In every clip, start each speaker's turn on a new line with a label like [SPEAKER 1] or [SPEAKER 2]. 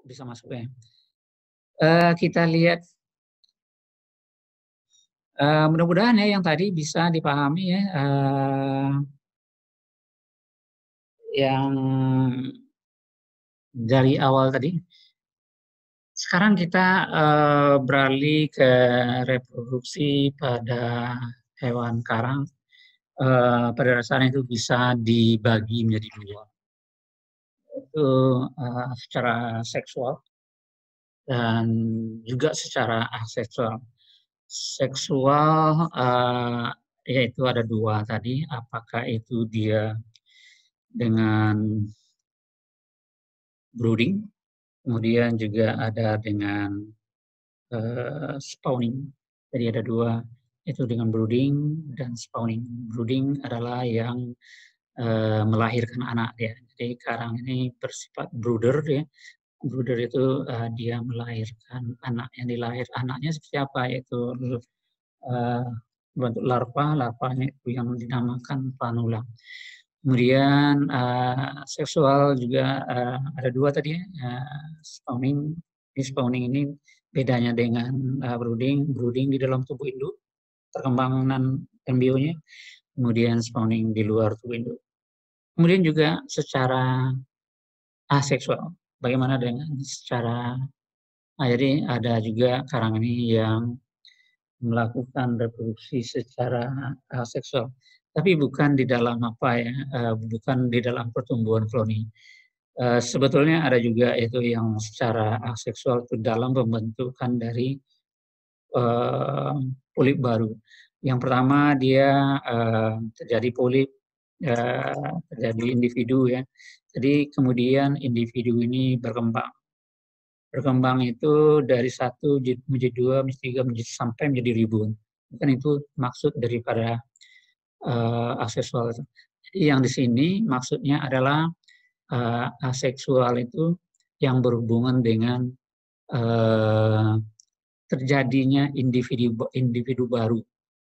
[SPEAKER 1] bisa masuk ya. Kita lihat, mudah-mudahan ya yang tadi bisa dipahami ya, yang dari awal tadi. Sekarang kita beralih ke reproduksi pada hewan karang. Pada dasarnya itu bisa dibagi menjadi dua, itu secara seksual dan juga secara aseksual. Seksual yaitu ada dua tadi, apakah itu dia dengan brooding, kemudian juga ada dengan spawning. Jadi ada dua, itu dengan brooding dan spawning. Brooding adalah yang melahirkan anak dia. Jadi karang ini bersifat brooder ya. Brooder itu dia melahirkan anak, yang dilahir anaknya seperti apa, yaitu bentuk larvanya itu yang dinamakan planula. Kemudian seksual juga ada dua tadi ya, spawning. Spawning ini bedanya dengan brooding. Brooding di dalam tubuh induk, perkembangan embionya, kemudian spawning di luar tubuh induk. Kemudian juga secara aseksual. Bagaimana dengan secara, jadi ada juga karang ini yang melakukan reproduksi secara seksual, tapi bukan di dalam apa ya, bukan di dalam pertumbuhan koloni. Sebetulnya ada juga itu yang secara aseksual itu dalam pembentukan dari polip baru. Yang pertama dia terjadi polip, terjadi individu ya. Jadi kemudian individu ini berkembang. Berkembang itu dari satu menjadi dua, menjadi tiga, sampai menjadi ribuan. Bukan itu maksud daripada aseksual. Jadi yang di sini maksudnya adalah aseksual itu yang berhubungan dengan terjadinya individu baru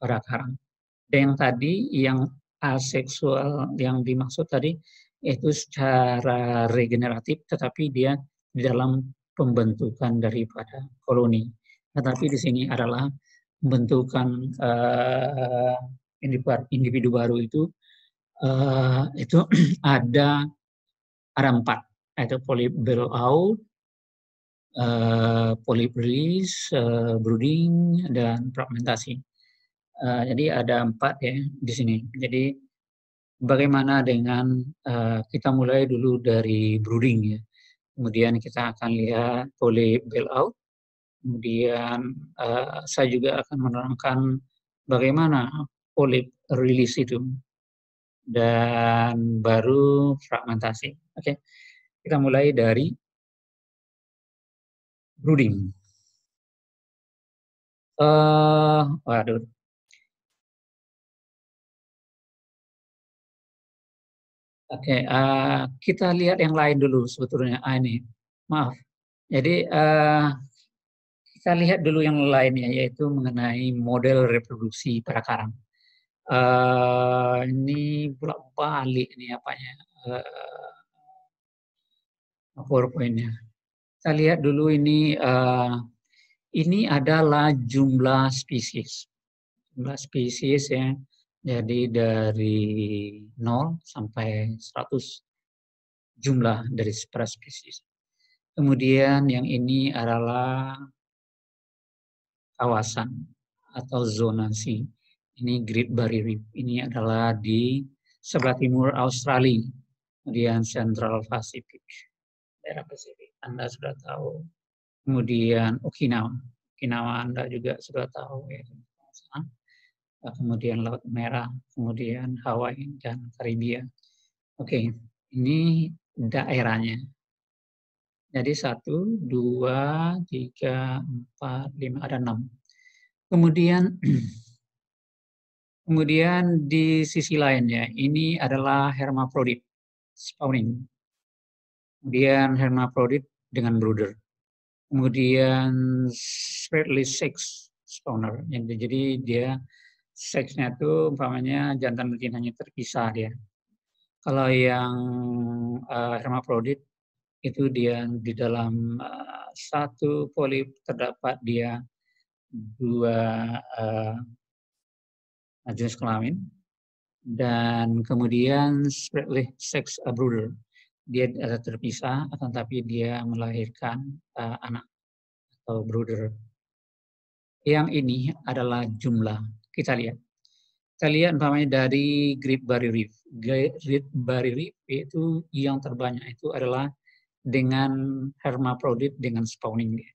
[SPEAKER 1] pada karang. Dan yang tadi yang aseksual yang dimaksud tadi itu secara regeneratif, tetapi dia di dalam pembentukan daripada koloni. Tetapi di sini adalah pembentukan individu baru itu ada empat, yaitu polyp out, polyp release, brooding, dan fragmentasi. Jadi ada empat ya di sini. Jadi bagaimana dengan kita mulai dulu dari brooding ya. Kemudian kita akan lihat polyp out. Kemudian saya juga akan menerangkan bagaimana polyp release itu, dan baru fragmentasi. Oke, kita mulai dari brooding. Waduh. Oke, kita lihat yang lain dulu sebetulnya. Ini, maaf. Jadi kita lihat dulu yang lainnya, yaitu mengenai model reproduksi pada karang. Ini bolak balik ini apanya, PowerPoint-nya. Kita lihat dulu ini adalah jumlah spesies. Jumlah spesies ya. Jadi dari 0 sampai 100 jumlah dari per spesies. Kemudian yang ini adalah kawasan atau zonasi. Ini Great Barrier Reef. Ini adalah di sebelah timur Australia. Kemudian Central Pacific, daerah Pasifik. Anda sudah tahu. Kemudian Okinawa. Okinawa Anda juga sudah tahu ya. Kemudian Laut Merah, kemudian Hawaii dan Karibia. Oke, ini daerahnya. Jadi 1, 2, 3, 4, 5, ada 6. Kemudian di sisi lainnya, ini adalah hermaprodit spawning. Kemudian hermaprodit dengan brooder. Kemudian spreadly sex spawner. Jadi dia seksnya itu umpamanya jantan betinanya terpisah dia. Kalau yang hermaprodit itu dia di dalam satu polip terdapat dia 2 jenis kelamin, dan kemudian separately sex brooder. Dia terpisah, akan tapi dia melahirkan anak atau brooder. Yang ini adalah jumlah. Kita lihat. Kita lihat umpamanya dari Great Barrier Reef. Great Barrier Reef itu yang terbanyak itu adalah dengan hermaprodit dengan spawning dia.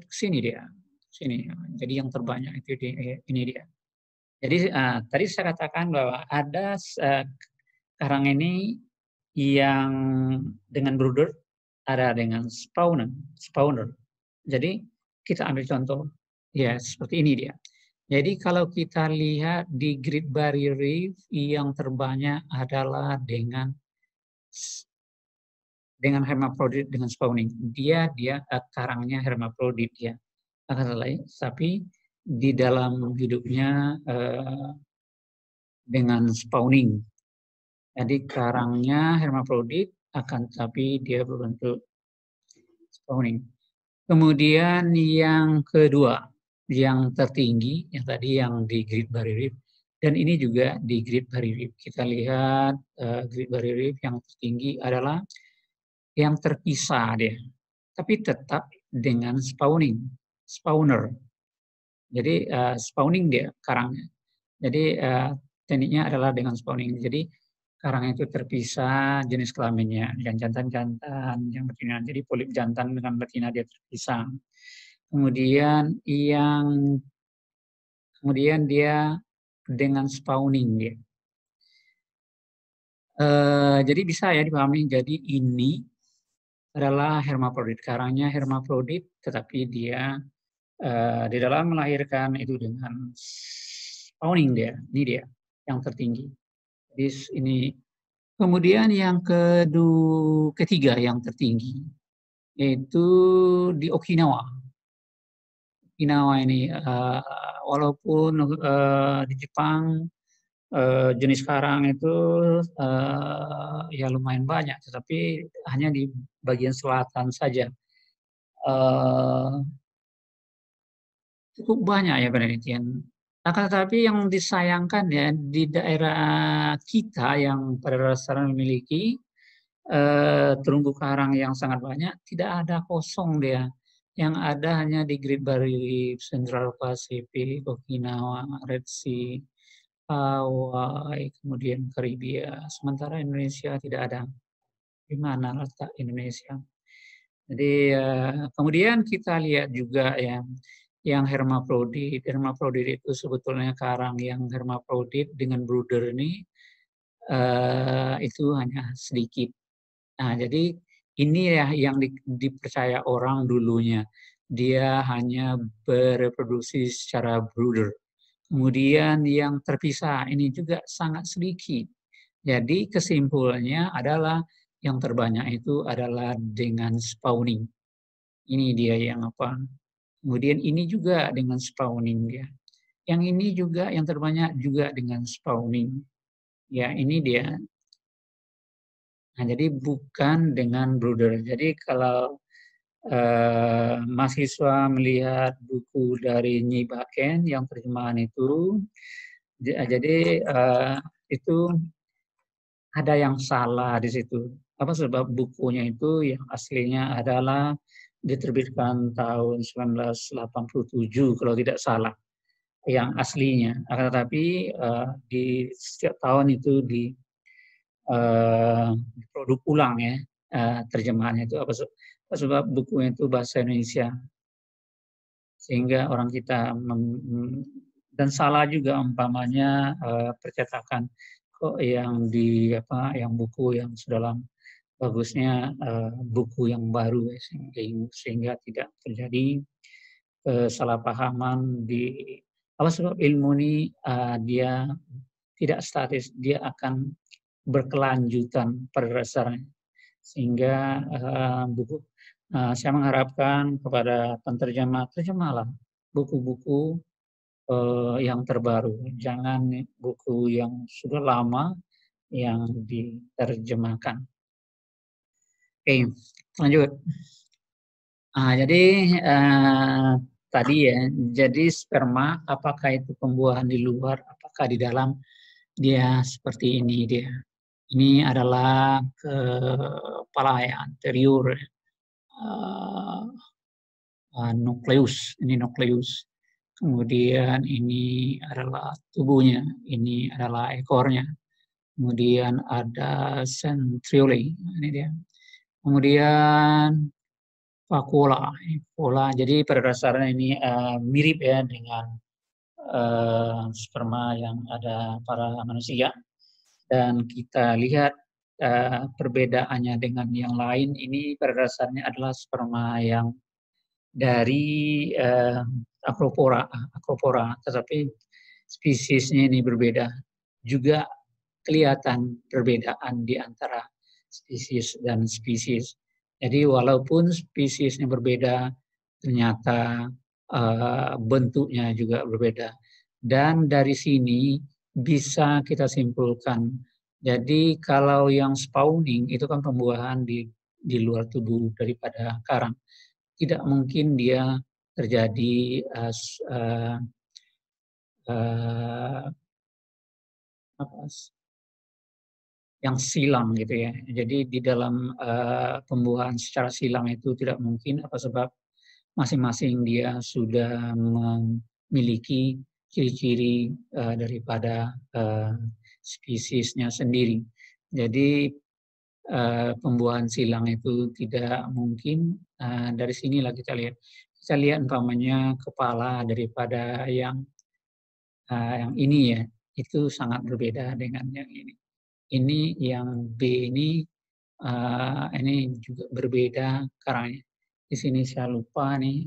[SPEAKER 1] Sini dia. Sini. Jadi yang terbanyak itu ini dia. Jadi tadi saya katakan bahwa ada karang ini yang dengan brooder, ada dengan spawner. Jadi kita ambil contoh, ya seperti ini dia. Jadi kalau kita lihat di Great Barrier Reef yang terbanyak adalah dengan hermaprodit dengan spawning. Dia karangnya hermaprodit ya. Tapi di dalam hidupnya dengan spawning. Jadi karangnya hermaprodit akan tapi dia berbentuk spawning. Kemudian yang kedua, yang tertinggi, yang tadi yang di Great Barrier Reef, dan ini juga di Great Barrier Reef. Kita lihat Great Barrier Reef yang tertinggi adalah yang terpisah dia, tapi tetap dengan spawner. Jadi spawning dia karangnya. Jadi tekniknya adalah dengan spawning. Jadi karang itu terpisah jenis kelaminnya, yang jantan-jantan, yang betina. Jadi polip jantan dengan betina dia terpisah. Kemudian dia dengan spawning dia. Jadi bisa ya dipahami. Jadi ini adalah hermaprodit. Karangnya hermaprodit, tetapi dia di dalam melahirkan itu dengan spawning dia. Ini dia yang tertinggi. Jadi ini. Kemudian yang ketiga yang tertinggi yaitu di Okinawa. Okinawa ini walaupun di Jepang jenis karang itu ya lumayan banyak, tetapi hanya di bagian selatan saja. Cukup banyak ya penelitian. Akan tetapi yang disayangkan ya di daerah kita yang pada dasarnya memiliki terumbu karang yang sangat banyak, tidak ada kosong dia. Yang ada hanya di Great Barrier Reef, Central Pacific, Okinawa, Red Sea, Hawaii, kemudian Karibia. Sementara Indonesia tidak ada. Di mana letak Indonesia? Jadi kemudian kita lihat juga yang hermaprodit. Hermaprodit itu sebetulnya karang yang hermaprodit dengan brooder ini itu hanya sedikit. Nah, jadi ini ya yang dipercaya orang dulunya. Dia hanya bereproduksi secara brooder. Kemudian yang terpisah ini juga sangat sedikit. Jadi kesimpulannya adalah yang terbanyak itu adalah dengan spawning. Ini dia yang apa. Kemudian ini juga dengan spawning dia. Yang ini juga yang terbanyak juga dengan spawning. Ya, ini dia. Nah, jadi bukan dengan brooder. Jadi kalau mahasiswa melihat buku dari Nyi Baken yang terjemahan itu, jadi itu ada yang salah di situ. Apa sebab bukunya itu yang aslinya adalah diterbitkan tahun 1987 kalau tidak salah, yang aslinya. Akan tetapi di setiap tahun itu produk ulang ya terjemahannya itu apa sebab bukunya itu bahasa Indonesia sehingga orang kita dan salah juga umpamanya percetakan kok yang yang buku yang sudah lama bagusnya buku yang baru ya, sehingga tidak terjadi kesalahpahaman di apa sebab ilmu ini dia tidak statis, dia akan berkelanjutan pada dasarnya. Sehingga buku saya mengharapkan kepada terjemahlah buku-buku yang terbaru. Jangan buku yang sudah lama yang diterjemahkan. Oke, lanjut. Jadi tadi ya, jadi sperma apakah itu pembuahan di luar, apakah di dalam, dia seperti ini dia. Ini adalah kepala ya, anterior nukleus, ini nukleus. Kemudian ini adalah tubuhnya, ini adalah ekornya. Kemudian ada centriole, ini dia. Kemudian vakuola, pola. Jadi pada dasarnya ini mirip ya dengan sperma yang ada pada manusia. Dan kita lihat perbedaannya dengan yang lain, ini pada dasarnya adalah sperma yang dari Acropora, tetapi spesiesnya ini berbeda. Juga kelihatan perbedaan di antara spesies dan spesies. Jadi walaupun spesiesnya berbeda, ternyata bentuknya juga berbeda. Dan dari sini bisa kita simpulkan, jadi kalau yang spawning itu kan pembuahan di luar tubuh daripada karang. Tidak mungkin dia terjadi yang silang gitu ya. Jadi di dalam pembuahan secara silang itu tidak mungkin, apa sebab masing-masing dia sudah memiliki ciri-ciri daripada spesiesnya sendiri. Jadi pembuahan silang itu tidak mungkin. Dari sinilah kita lihat umpamanya kepala daripada yang ini ya, itu sangat berbeda dengan yang ini. Ini yang B ini juga berbeda karangnya. Di sini saya lupa nih,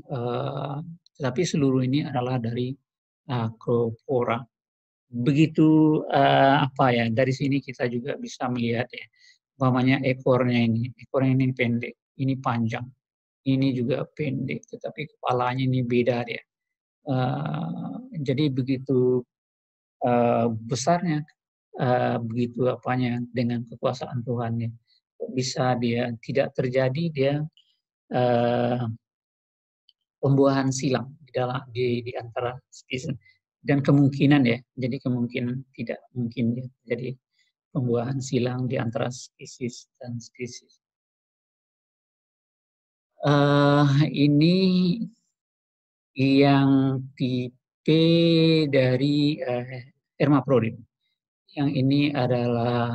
[SPEAKER 1] tetapi seluruh ini adalah dari Acropora. Begitu dari sini kita juga bisa melihat ya, umpamanya ekornya ini pendek, ini panjang, ini juga pendek, tetapi kepalanya ini beda dia. Jadi begitu besarnya, begitu dengan kekuasaan Tuhan ya, bisa dia tidak terjadi dia pembuahan silang di antara spesies, dan kemungkinan ya, jadi kemungkinan tidak mungkin ya, jadi pembuahan silang di antara spesies dan spesies. Ini yang tipe dari hermaprodit. Yang ini adalah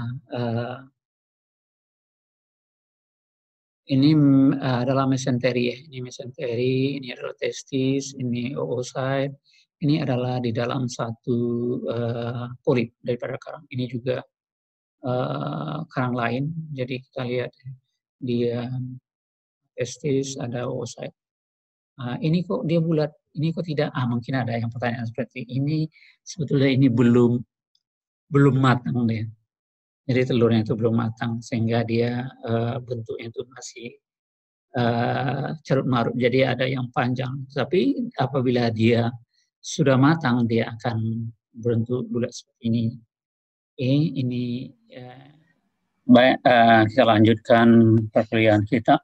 [SPEAKER 1] mesenteri ya. Ini mesenteri, ini adalah testis, ini oocyte. Ini adalah di dalam satu polip daripada karang. Ini juga karang lain. Jadi kita lihat dia testis, ada oocyte. Ini kok dia bulat, ini kok tidak? Mungkin ada yang pertanyaan seperti ini. Sebetulnya ini belum matang deh. Jadi telurnya itu belum matang sehingga dia bentuknya itu masih carut marut. Jadi ada yang panjang. Tapi apabila dia sudah matang, dia akan berbentuk bulat seperti ini. Ini baik, kita lanjutkan perkuliahan kita.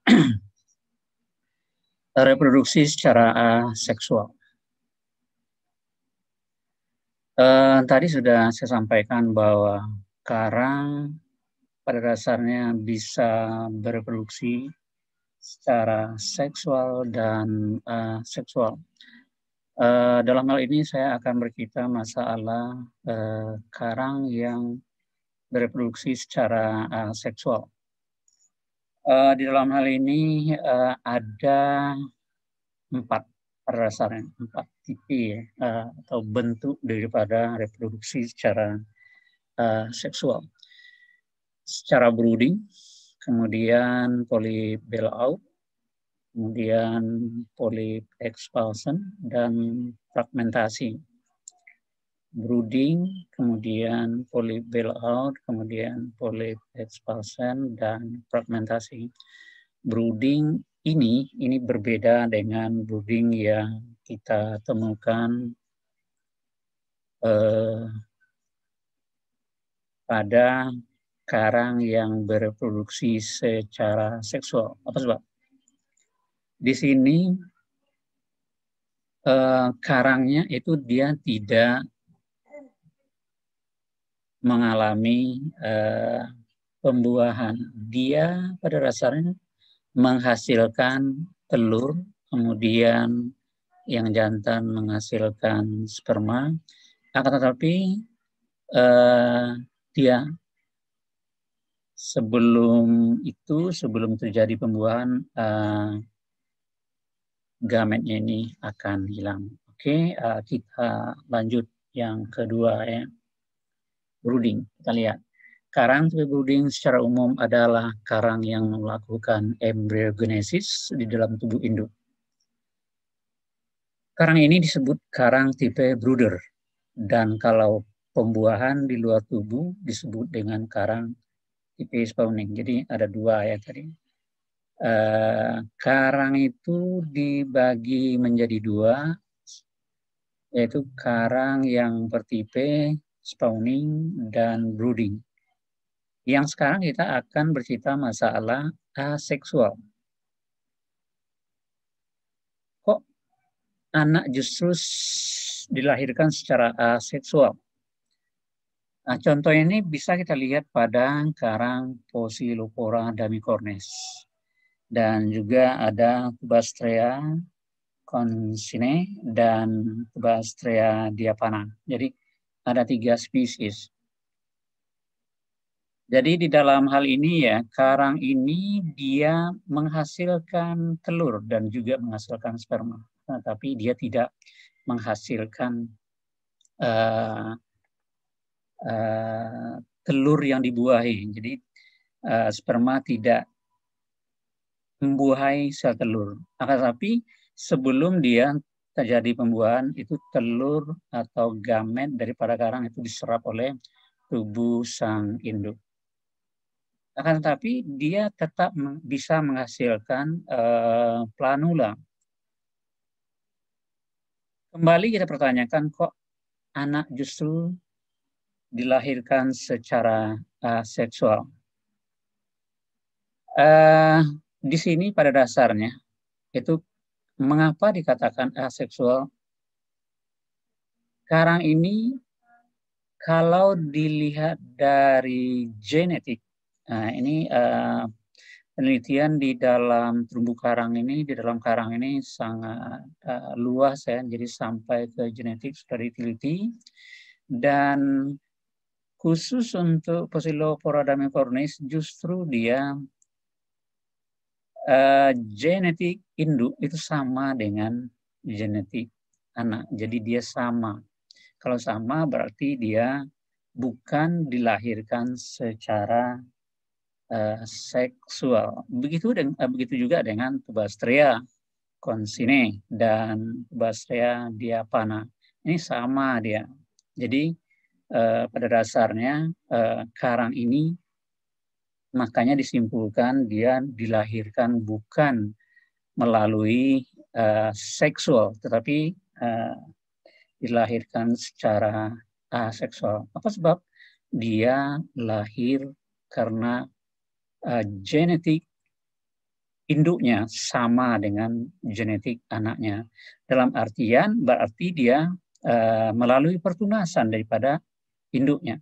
[SPEAKER 1] Reproduksi secara seksual. Tadi sudah saya sampaikan bahwa karang pada dasarnya bisa bereproduksi secara seksual dan seksual. Dalam hal ini saya akan bercerita masalah karang yang bereproduksi secara seksual. Di dalam hal ini ada 4 pada dasarnya, 4 tipe atau bentuk daripada reproduksi secara seksual. Secara brooding, kemudian polip bail out, kemudian polip expulsion, dan fragmentasi. Brooding, kemudian polip bail out, kemudian polip expulsion, dan fragmentasi. Brooding ini berbeda dengan brooding yang kita temukan pada karang yang bereproduksi secara seksual. Apa sebab? Di sini karangnya itu dia tidak mengalami pembuahan. Dia pada dasarnya menghasilkan telur, kemudian yang jantan menghasilkan sperma, akan tetapi dia sebelum terjadi pembuahan, gametnya ini akan hilang. Oke, kita lanjut yang kedua ya, brooding. Kita lihat. Karang brooding secara umum adalah karang yang melakukan embryogenesis di dalam tubuh induk. Karang ini disebut karang tipe brooder. Dan kalau pembuahan di luar tubuh disebut dengan karang tipe spawning. Jadi ada dua ya tadi. Karang itu dibagi menjadi dua, yaitu karang yang bertipe spawning dan brooding. Yang sekarang kita akan bercerita masalah aseksual. Kok anak justru dilahirkan secara aseksual? Nah, contoh ini bisa kita lihat pada karang Poecilopora damicornes. Dan juga ada Tubastrea consine dan Tubastrea diapana. Jadi ada 3 spesies. Jadi di dalam hal ini ya, karang ini dia menghasilkan telur dan juga menghasilkan sperma. Nah, tapi dia tidak menghasilkan telur yang dibuahi. Jadi sperma tidak membuahi sel telur. Akan tetapi sebelum dia terjadi pembuahan, itu telur atau gamet daripada karang itu diserap oleh tubuh sang induk. Akan tetapi dia tetap bisa menghasilkan planula. Kembali kita pertanyakan, kok anak justru dilahirkan secara seksual? Di sini pada dasarnya itu mengapa dikatakan aseksual? Karang ini kalau dilihat dari genetik, nah ini penelitian di dalam terumbu karang ini, di dalam karang ini sangat luas ya, jadi sampai ke genetik sudah diteliti. Dan khusus untuk Poecilopora damicornis justru dia genetik induk itu sama dengan genetik anak. Jadi dia sama. Kalau sama berarti dia bukan dilahirkan secara seksual. Begitu juga dengan Tubastrea consine dan Tubastrea diapana. Ini sama dia. Jadi pada dasarnya karang ini makanya disimpulkan dia dilahirkan bukan melalui seksual, tetapi dilahirkan secara aseksual. Apa sebab? Dia lahir karena genetik induknya sama dengan genetik anaknya. Dalam artian berarti dia melalui pertunasan daripada induknya.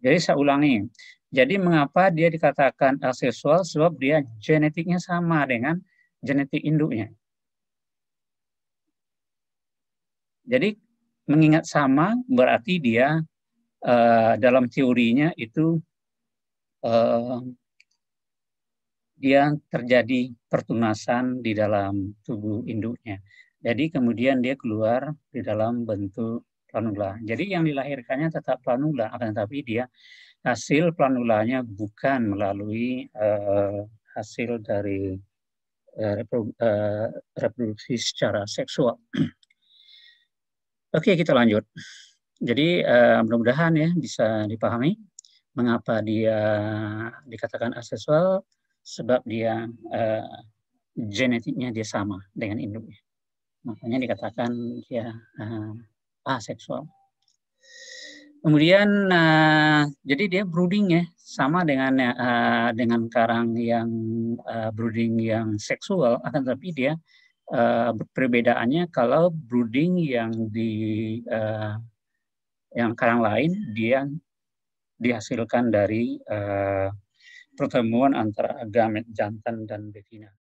[SPEAKER 1] Jadi saya ulangi. Jadi mengapa dia dikatakan aseksual? Sebab dia genetiknya sama dengan genetik induknya. Jadi mengingat sama berarti dia dalam teorinya itu dia terjadi pertunasan di dalam tubuh induknya. Jadi kemudian dia keluar di dalam bentuk planula. Jadi yang dilahirkannya tetap planula, akan tetapi dia hasil planulanya bukan melalui hasil dari reproduksi secara seksual. Oke, kita lanjut. Jadi mudah-mudahan ya bisa dipahami mengapa dia dikatakan aseksual, sebab dia genetiknya dia sama dengan induknya. Makanya dikatakan dia aseksual. Kemudian jadi dia brooding ya, sama dengan karang yang brooding yang seksual, akan tetapi dia perbedaannya kalau brooding yang karang lain dia dihasilkan dari pertemuan antara gamet jantan dan betina.